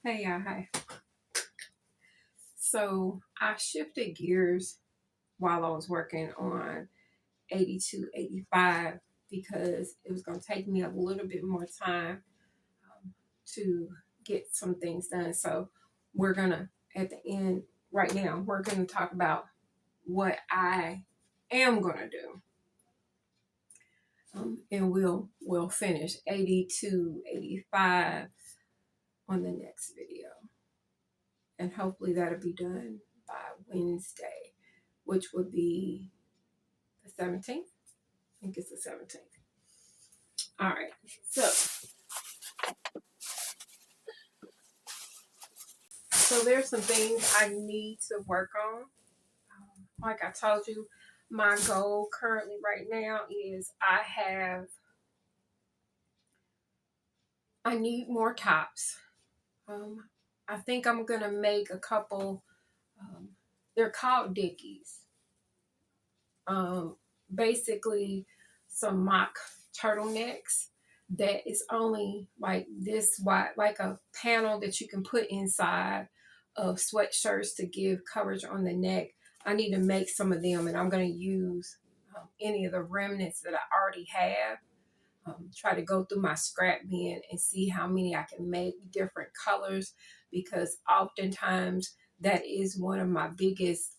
Hey, y'all, hi. So I shifted gears while I was working on 82, 85 because it was going to take me a little bit more time to get some things done. So we're going to, at the end, right now, we're going to talk about what I am going to do. And we'll finish 82, 85 on the next video. And hopefully that'll be done by Wednesday, which would be the 17th. I think it's the 17th. All right. So there's some things I need to work on. Like I told you, my goal currently right now is I need more tops. I think I'm gonna make a couple. They're called dickies. Basically some mock turtlenecks that is only like this wide, like a panel that you can put inside of sweatshirts to give coverage on the neck. I need to make some of them, and I'm going to use any of the remnants that I already have. Try to go through my scrap bin and see how many I can make different colors, because oftentimes that is one of my biggest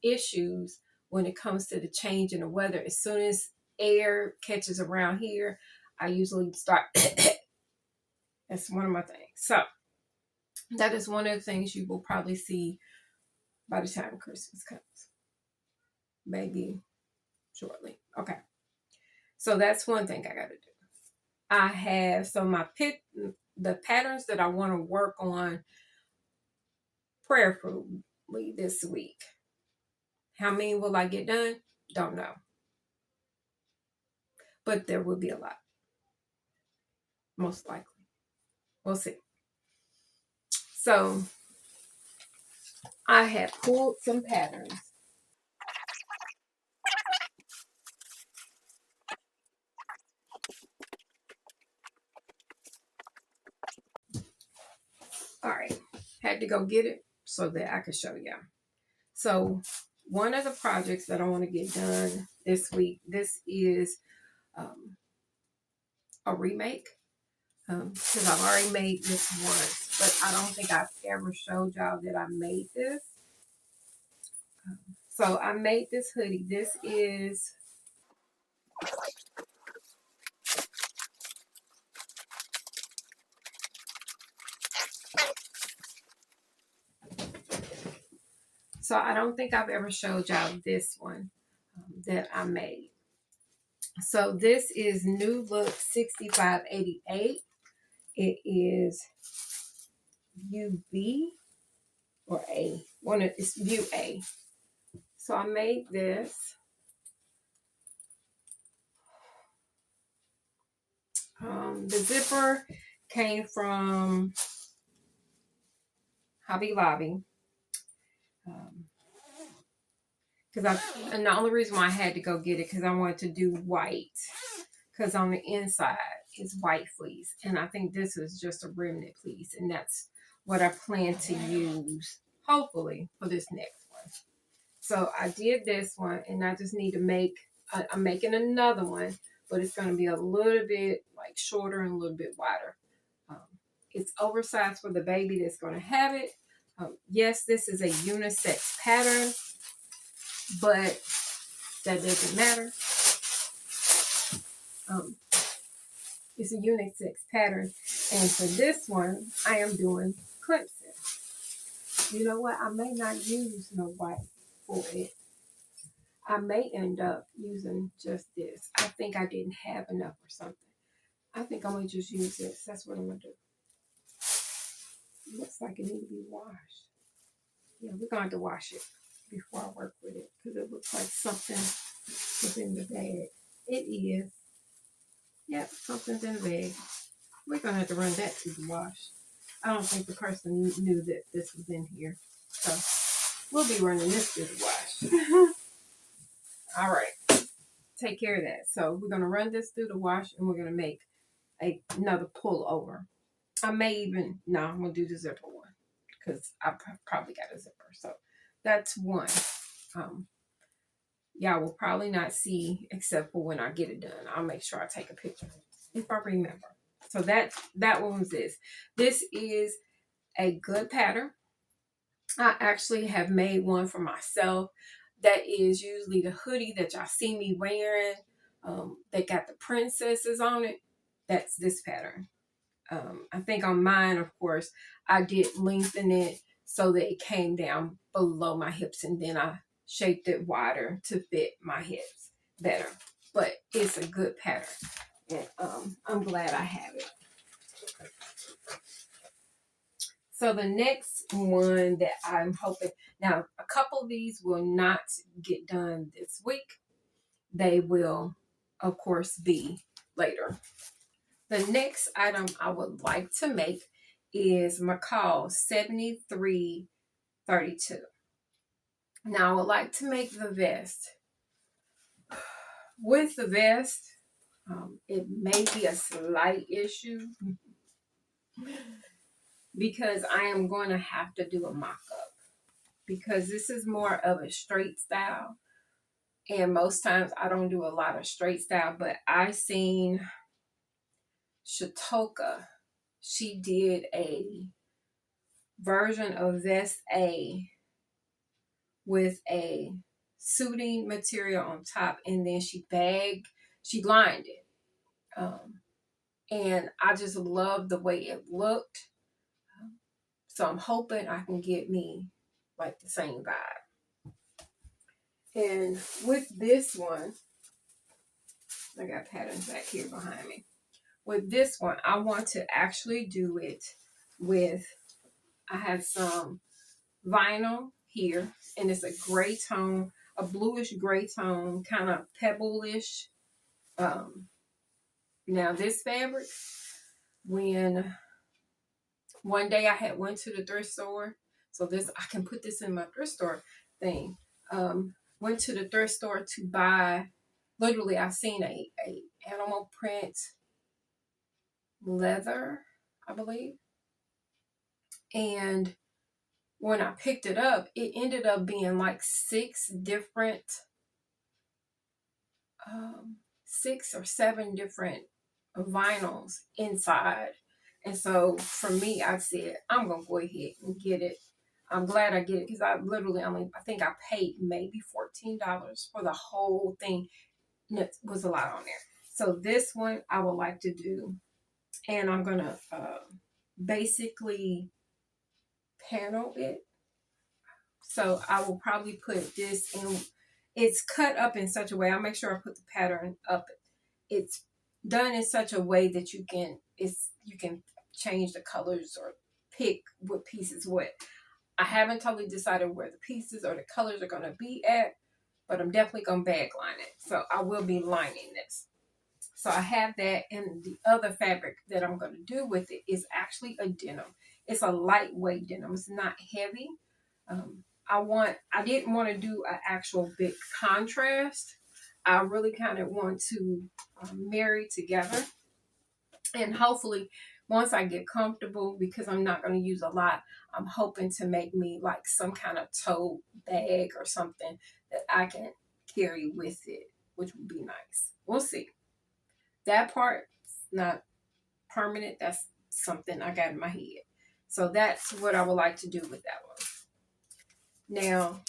issues when it comes to the change in the weather. As soon as air catches around here, I usually start. That's one of my things. So that is one of the things you will probably see by the time Christmas comes. Maybe shortly. Okay. So that's one thing I got to do. I have the patterns that I want to work on prayerfully this week. How many will I get done? Don't know. But there will be a lot. Most likely. We'll see. So I have pulled some patterns. All right. Had to go get it so that I could show y'all. So one of the projects that I want to get done this week, this is a remake. Because I've already made this once, but I don't think I've ever showed y'all that I made this. So I made this hoodie. This is so I don't think I've ever showed y'all this one that I made. So this is New Look 6588. It is UB or A. It's UA. So I made this. The zipper came from Hobby Lobby. And the only reason why I had to go get it because I wanted to do white, because on the inside is white fleece, and I think this is just a remnant fleece, and that's what I plan to use hopefully for this next one. So I did this one, and I just need to make. I'm making another one, but it's going to be a little bit like shorter and a little bit wider. Um, it's oversized for the baby that's going to have it. Yes, this is a unisex pattern, but that doesn't matter. It's a unisex pattern, and for this one, I am doing Clemson. You know what? I may not use no white for it. I may end up using just this. I think I didn't have enough or something. I think I'm gonna just use this. That's what I'm gonna do. It looks like it needs to be washed. Yeah, we're going to wash it before I work with it because it looks like something is in the bag. It is. Yep, something's in the bag. We're going to have to run that to the wash. I don't think the person knew that this was in here. So we'll be running this to the wash. All right. Take care of that. So we're going to run this through the wash, and we're going to make another pullover. I may even, no, I'm going to do the zipper one because I probably got a zipper. So that's one. Um, y'all will probably not see except for when I get it done. I'll make sure I take a picture if I remember. So that one was this. This is a good pattern. I actually have made one for myself that is usually the hoodie that y'all see me wearing. They got the princesses on it. That's this pattern. I think on mine, of course, I did lengthen it so that it came down below my hips, and then I shaped it wider to fit my hips better. But it's a good pattern, and I'm glad I have it. So the next one that I'm hoping, now a couple of these will not get done this week. They will, of course, be later. The next item I would like to make is McCall 7332. Now I would like to make the vest. With the vest, it may be a slight issue because I am going to have to do a mock-up because this is more of a straight style. And most times I don't do a lot of straight style, but I seen Shatoka. She did a version of Vest A with a suiting material on top, and then she lined it. And I just love the way it looked. So I'm hoping I can get me like the same vibe. And with this one, I got patterns back here behind me. With this one, I want to actually do it with, I have some vinyl here, and it's a gray tone, a bluish gray tone, kind of pebble-ish. Now this fabric, when one day I had went to the thrift store, so this, I can put this in my thrift store thing. Went to the thrift store to buy, literally I seen a animal print leather, I believe. And when I picked it up, it ended up being like six or seven different vinyls inside. And so for me, I said, I'm going to go ahead and get it. I'm glad I get it because I literally I think I paid maybe $14 for the whole thing. And it was a lot on there. So this one I would like to do. And I'm going to basically panel it. So I will probably put this in. It's cut up in such a way. I'll make sure I put the pattern up. It's done in such a way that you can change the colors or pick what pieces what. I haven't totally decided where the pieces or the colors are going to be at, but I'm definitely going to bag line it. So I will be lining this. So I have that, and the other fabric that I'm going to do with it is actually a denim. It's a lightweight denim. It's not heavy. I didn't want to do an actual big contrast. I really kind of want to marry together, and hopefully once I get comfortable, because I'm not going to use a lot, I'm hoping to make me like some kind of tote bag or something that I can carry with it, which would be nice. We'll see. That part is not permanent. That's something I got in my head. So that's what I would like to do with that one. Now,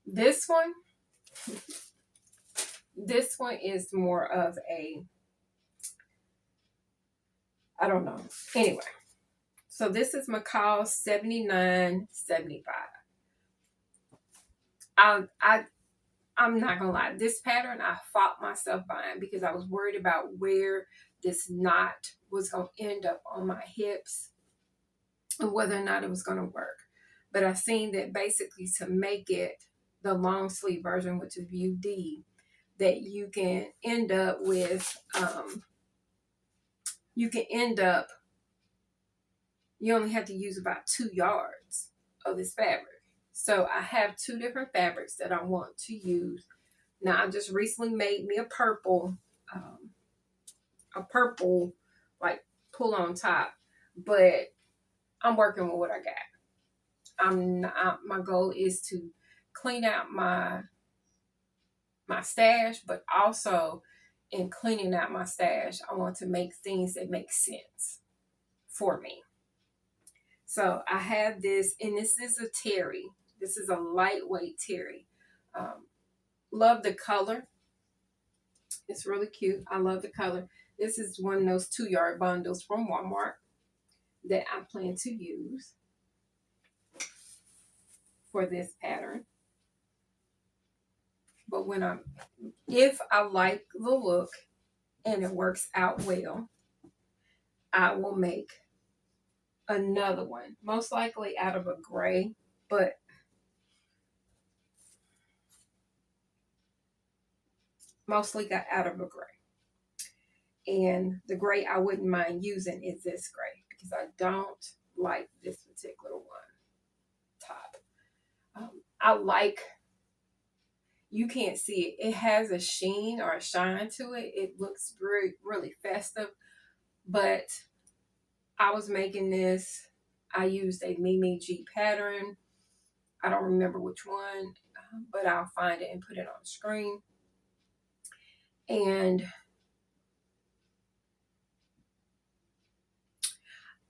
this one is more of a, I don't know. Anyway, so this is McCall 7975. I'm not gonna lie. This pattern I fought myself buying because I was worried about where this knot was gonna end up on my hips and whether or not it was gonna work. But I've seen that basically to make it the long sleeve version, which is view D, that you can end up with you only have to use about 2 yards of this fabric. So I have two different fabrics that I want to use. Now I just recently made me a purple like pull on top, but I'm working with what I got. I'm not, my goal is to clean out my stash, but also in cleaning out my stash, I want to make things that make sense for me. So I have this, and this is a terry. This is a lightweight terry. Um, love the color. It's really cute. I love the color. This is one of those 2-yard bundles from Walmart that I plan to use for this pattern. But if I like the look and it works out well, I will make another one, most likely out of a gray, but mostly got out of a gray. And the gray I wouldn't mind using is this gray because I don't like this particular one top. I like, you can't see it. It has a sheen or a shine to it. It looks really, really festive. But I was making this. I used a Mimi G pattern. I don't remember which one, but I'll find it and put it on the screen. And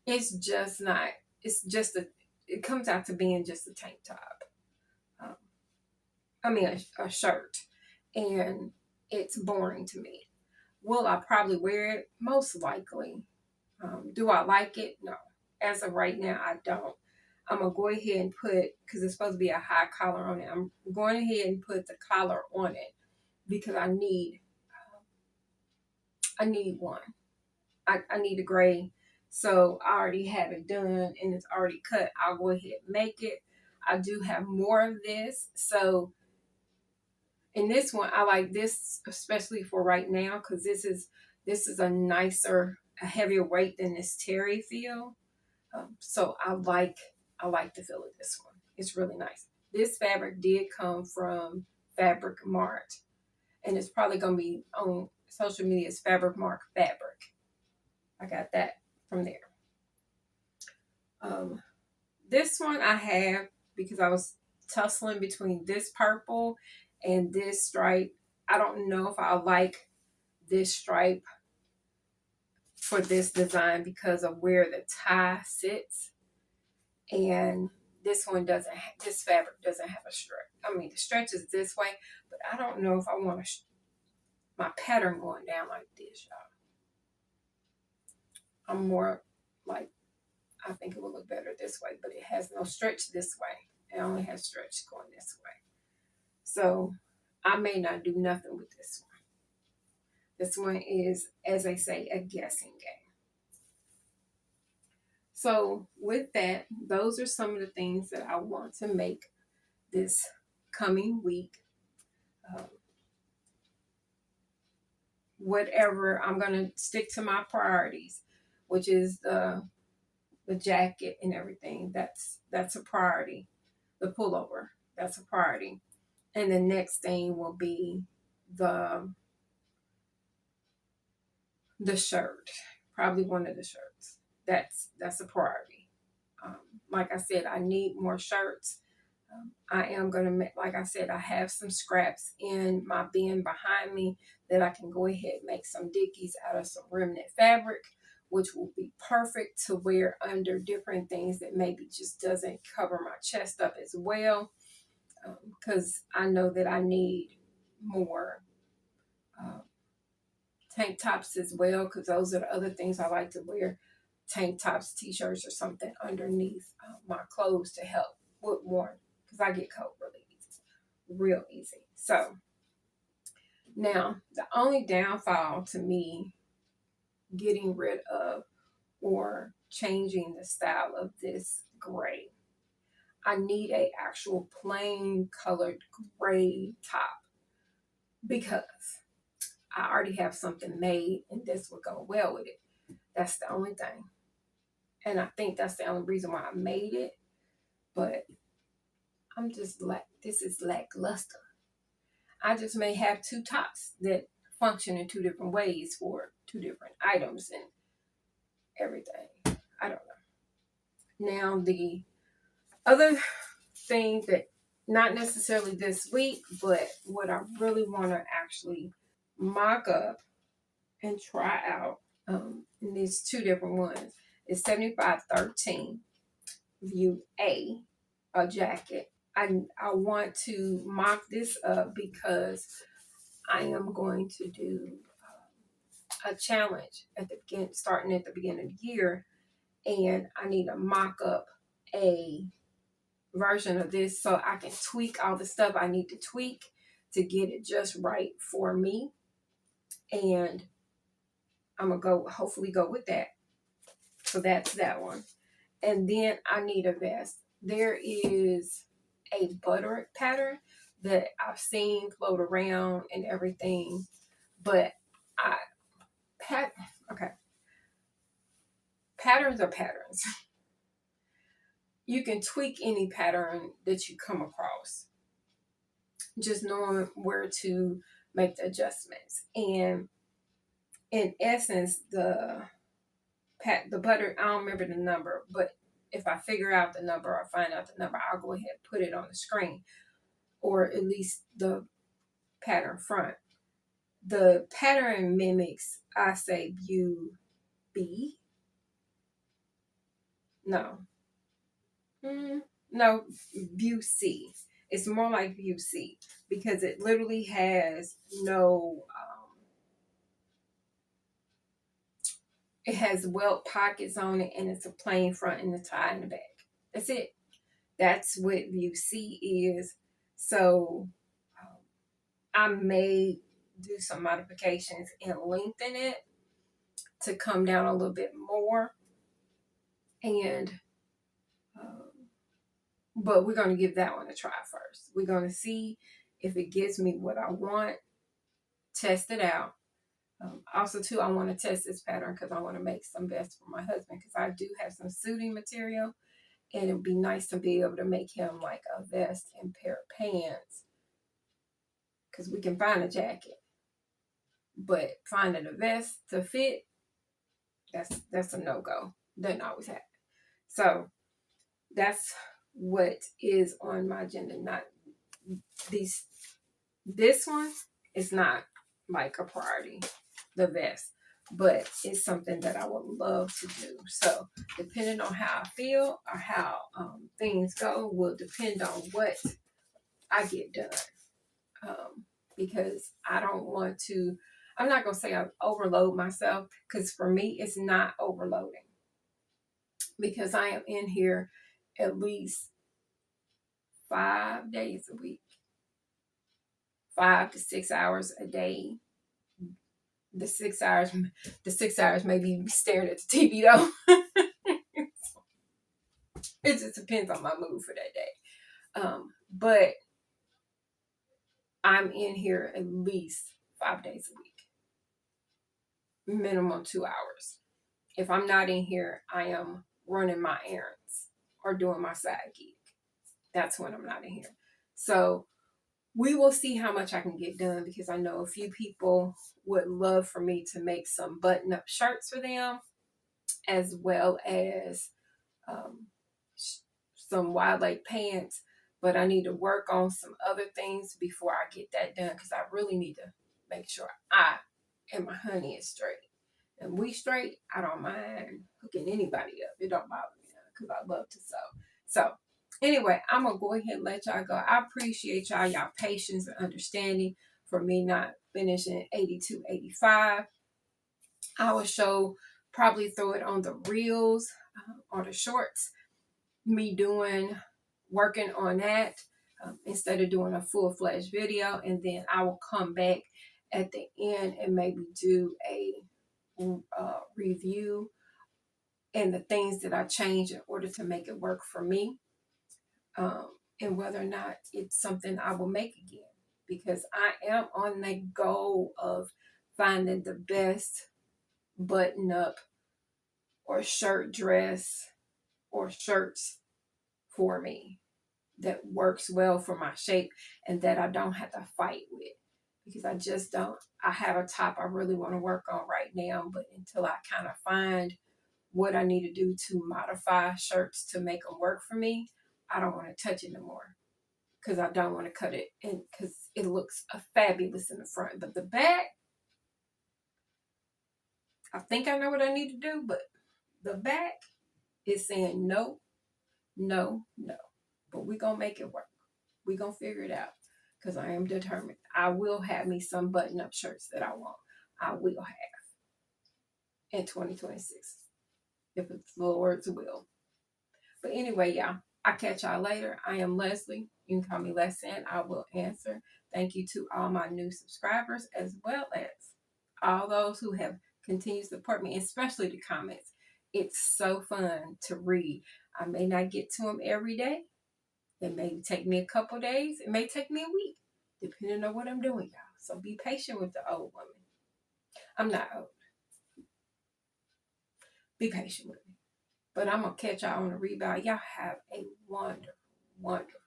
it's just not, it's just it comes out to being just a tank top. Um, I mean, a shirt. And it's boring to me. Will I probably wear it? Most likely. Do I like it? No. As of right now, I don't. I'm going to go ahead and put, because it's supposed to be a high collar on it, I'm going ahead and put the collar on it because I need one. I need a gray. So I already have it done and it's already cut. I'll go ahead and make it. I do have more of this. So in this one, I like this especially for right now because this is a nicer, a heavier weight than this terry feel. So I like the feel of this one. It's really nice. This fabric did come from Fabric Mart, and it's probably gonna be on social media as Fabric Mart Fabric. I got that from there. This one I have because I was tussling between this purple and this stripe. I don't know if I like this stripe for this design because of where the tie sits. And this one doesn't, this fabric doesn't have a stretch. I mean, the stretch is this way, but I don't know if I want my pattern going down like this, y'all. I'm more like, I think it will look better this way, but it has no stretch this way. It only has stretch going this way. So I may not do nothing with this one. This one is, as they say, a guessing game. So with that, those are some of the things that I want to make this coming week. Whatever, I'm going to stick to my priorities, which is the jacket and everything. That's a priority. The pullover, that's a priority. And the next thing will be the shirt, probably one of the shirts. That's a priority. Like I said, I need more shirts. I am going to make, like I said, I have some scraps in my bin behind me that I can go ahead and make some dickies out of some remnant fabric, which will be perfect to wear under different things that maybe just doesn't cover my chest up as well. Because I know that I need more tank tops as well, because those are the other things I like to wear. Tank tops, t-shirts, or something underneath my clothes to help with warm, because I get cold real easy. So now the only downfall to me getting rid of or changing the style of this gray, I need a actual plain colored gray top because I already have something made and this would go well with it. That's the only thing. And I think that's the only reason why I made it. But I'm just like, this is lackluster. I just may have two tops that function in two different ways for two different items and everything. I don't know. Now, the other thing that, not necessarily this week, but what I really want to actually mock up and try out, and these two different ones, is 7513 View a jacket. I want to mock this up because I am going to do a challenge at the begin, starting at the beginning of the year, and I need to mock up a version of this so I can tweak all the stuff I need to tweak to get it just right for me. And I'm gonna go hopefully go with that. So that's that one. And then I need a vest. There is a butter pattern that I've seen float around and everything, but I pat okay. Patterns are patterns. You can tweak any pattern that you come across, just knowing where to make the adjustments. And in essence, the butter, I don't remember the number, but if I figure out the number or find out the number, I'll go ahead and put it on the screen, or at least the pattern front. The pattern mimics, I say, view B. No. No, view C. It's more like view C because it literally has no, it has welt pockets on it, and it's a plain front and a tie in the back. That's it. That's what view C is. So I may do some modifications and lengthen it to come down a little bit more. And, but we're going to give that one a try first. We're going to see if it gives me what I want, test it out. Also, too, I want to test this pattern because I want to make some vests for my husband because I do have some suiting material, and it would be nice to be able to make him like a vest and pair of pants because we can find a jacket, but finding a vest to fit, that's a no-go. Doesn't always happen. So that's what is on my agenda. Not these. This one is not like a priority, the vest, but it's something that I would love to do. So depending on how I feel or how things go will depend on what I get done. Because I don't want to, I'm not going to say I overload myself because for me, it's not overloading because I am in here at least 5 days a week, 5 to 6 hours a day. The 6 hours maybe staring at the TV though. It just depends on my mood for that day. But I'm in here at least 5 days a week, minimum 2 hours. If I'm not in here, I am running my errands or doing my side gig. That's when I'm not in here. So we will see how much I can get done because I know a few people would love for me to make some button-up shirts for them, as well as um, some wide leg pants. But I need to work on some other things before I get that done because I really need to make sure I and my honey is straight. And we straight, I don't mind hooking anybody up. It don't bother me because I love to sew. So anyway, I'm going to go ahead and let y'all go. I appreciate y'all patience and understanding for me not finishing 82, 85. I will show, probably throw it on the reels or the shorts, me working on that instead of doing a full-fledged video. And then I will come back at the end and maybe do a review and the things that I changed in order to make it work for me, and whether or not it's something I will make again, because I am on the goal of finding the best button up or shirt dress or shirts for me that works well for my shape and that I don't have to fight with, because I just don't. I have a top I really want to work on right now, but until I kind of find what I need to do to modify shirts to make them work for me, I don't want to touch it no more because I don't want to cut it in because it looks fabulous in the front. But the back, I think I know what I need to do, but the back is saying no, no, no. But we're going to make it work. We're going to figure it out because I am determined. I will have me some button up shirts that I want. I will have in 2026 if it's the Lord's will. But anyway, y'all, I'll catch y'all later. I am Leslie. You can call me LesAnn. I will answer. Thank you to all my new subscribers as well as all those who have continued to support me, especially the comments. It's so fun to read. I may not get to them every day. It may take me a couple days. It may take me a week, depending on what I'm doing, y'all. So be patient with the old woman. I'm not old. Be patient with me. But I'm going to catch y'all on the rebound. Y'all have a wonderful, wonderful